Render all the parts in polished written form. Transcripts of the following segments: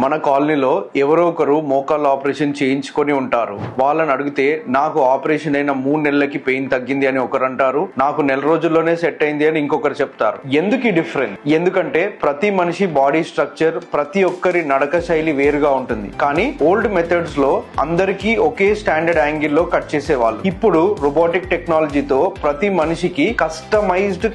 మన కాలనీలో ఎవరో ఒకరు మోకాళ్ళ ఆపరేషన్ చేయించుకొని ఉంటారు. వాళ్ళని అడిగితే నాకు ఆపరేషన్ అయిన 3 నెలలకి పెయిన్ తగ్గింది అని ఒకరు అంటారు, నాకు నెల రోజుల్లోనే సెట్ అయింది అని ఇంకొకరు చెప్తారు. ఎందుకు ఈ డిఫరెన్స్? ఎందుకంటే ప్రతి మనిషి బాడీ స్ట్రక్చర్, ప్రతి ఒక్కరి నడక శైలి వేరుగా ఉంటుంది. కానీ ఓల్డ్ మెథడ్స్ లో అందరికీ ఒకే స్టాండర్డ్ యాంగిల్ లో కట్ చేసేవాళ్ళు. ఇప్పుడు రోబోటిక్ టెక్నాలజీతో ప్రతి మనిషికి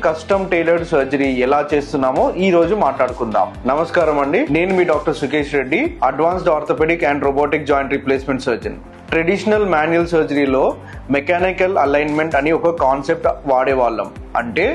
కస్టమ్ టైలర్డ్ సర్జరీ ఎలా చేస్తున్నామో ఈ రోజు మాట్లాడుకుందాం. నమస్కారం అండి, నేను మీ doctor Sukesh Reddy, advanced orthopaedic and robotic joint replacement surgeon. Traditional manual సర్జరీలో మెకానికల్ అలైన్మెంట్ అని ఒక కాన్సెప్ట్ వాడేవాళ్ళం. అంటే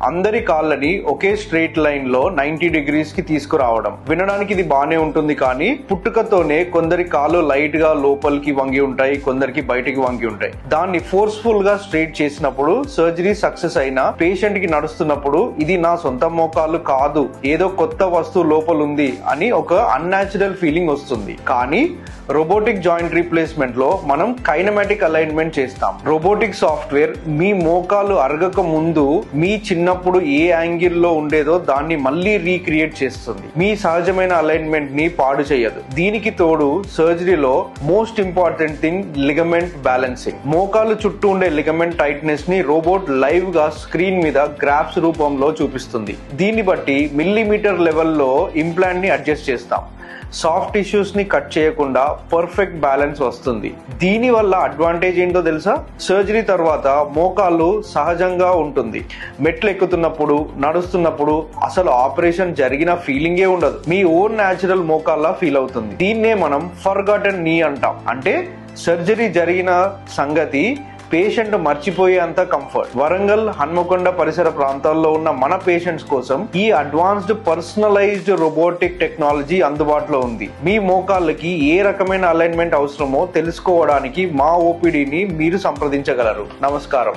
అందరి కాళ్ళని ఒకే స్ట్రైట్ లైన్ లో 90 degrees కి తీసుకురావడం. వినడానికి ఇది బానే ఉంటుంది, కానీ పుట్టుకతోనే కొందరి కాళ్ళు లైట్ గా లోపలికి వంగి ఉంటాయి, కొందరికి బయటికి వంగి ఉంటాయి. దాన్ని ఫోర్స్ఫుల్ గా స్ట్రైట్ చేసినప్పుడు సర్జరీ సక్సెస్ అయినా పేషెంట్ కి నడుస్తున్నప్పుడు ఇది నా సొంత మోకాలు కాదు, ఏదో కొత్త వస్తువు లోపల ఉంది అని ఒక అన్యాచురల్ ఫీలింగ్ వస్తుంది. కానీ రోబోటిక్ జాయింట్ రీప్లేస్మెంట్ లో మనం కైనమాటిక్ అలైన్మెంట్ చేస్తాం. రోబోటిక్ సాఫ్ట్వేర్ మీ మోకాలు అరగక ముందు మీ చిన్నప్పుడు ఏ యాంగిల్ లో ఉండేదో దాన్ని మళ్ళీ రీక్రియేట్ చేస్తుంది. మీ సహజమైన అలైన్మెంట్ ని పాడు చేయదు. దీనికి తోడు సర్జరీలో most important thing ligament balancing. మోకాలు చుట్టూ ఉండే లిగమెంట్ టైట్నెస్ ని రోబోట్ లైవ్ గా స్క్రీన్ మీద గ్రాఫ్స్ రూపంలో చూపిస్తుంది. దీన్ని బట్టి మిల్లీమీటర్ లెవెల్లో ఇంప్లాంట్ ని అడ్జస్ట్ చేస్తాం. సాఫ్ట్ టిష్యూస్ ని కట్ చేయకుండా పర్ఫెక్ట్ బ్యాలెన్స్ వస్తుంది. దీని వల్ల అడ్వాంటేజ్ ఏంటో తెలుసా? సర్జరీ తర్వాత మోకాళ్ళు సహజంగా ఉంటుంది. మెట్లు ఎక్కుతున్నప్పుడు, నడుస్తున్నప్పుడు అసలు ఆపరేషన్ జరిగిన ఫీలింగే ఉండదు. మీ ఓన్ న్యాచురల్ మోకాళ్ళ ఫీల్ అవుతుంది. దీన్నే మనం ఫర్గాటెన్ నీ అంటాం. అంటే సర్జరీ జరిగిన సంగతి పేషెంట్ మర్చిపోయేంత కంఫర్ట్. వరంగల్, హన్మకొండ పరిసర ప్రాంతాల్లో ఉన్న మన పేషెంట్స్ కోసం ఈ అడ్వాన్స్డ్ పర్సనలైజ్డ్ రోబోటిక్ టెక్నాలజీ అందుబాటులో ఉంది. మీ మోకాళ్ళకి ఏ రకమైన అలైన్మెంట్ అవసరమో తెలుసుకోవడానికి మా ఓపీడీని మీరు సంప్రదించగలరు. నమస్కారం.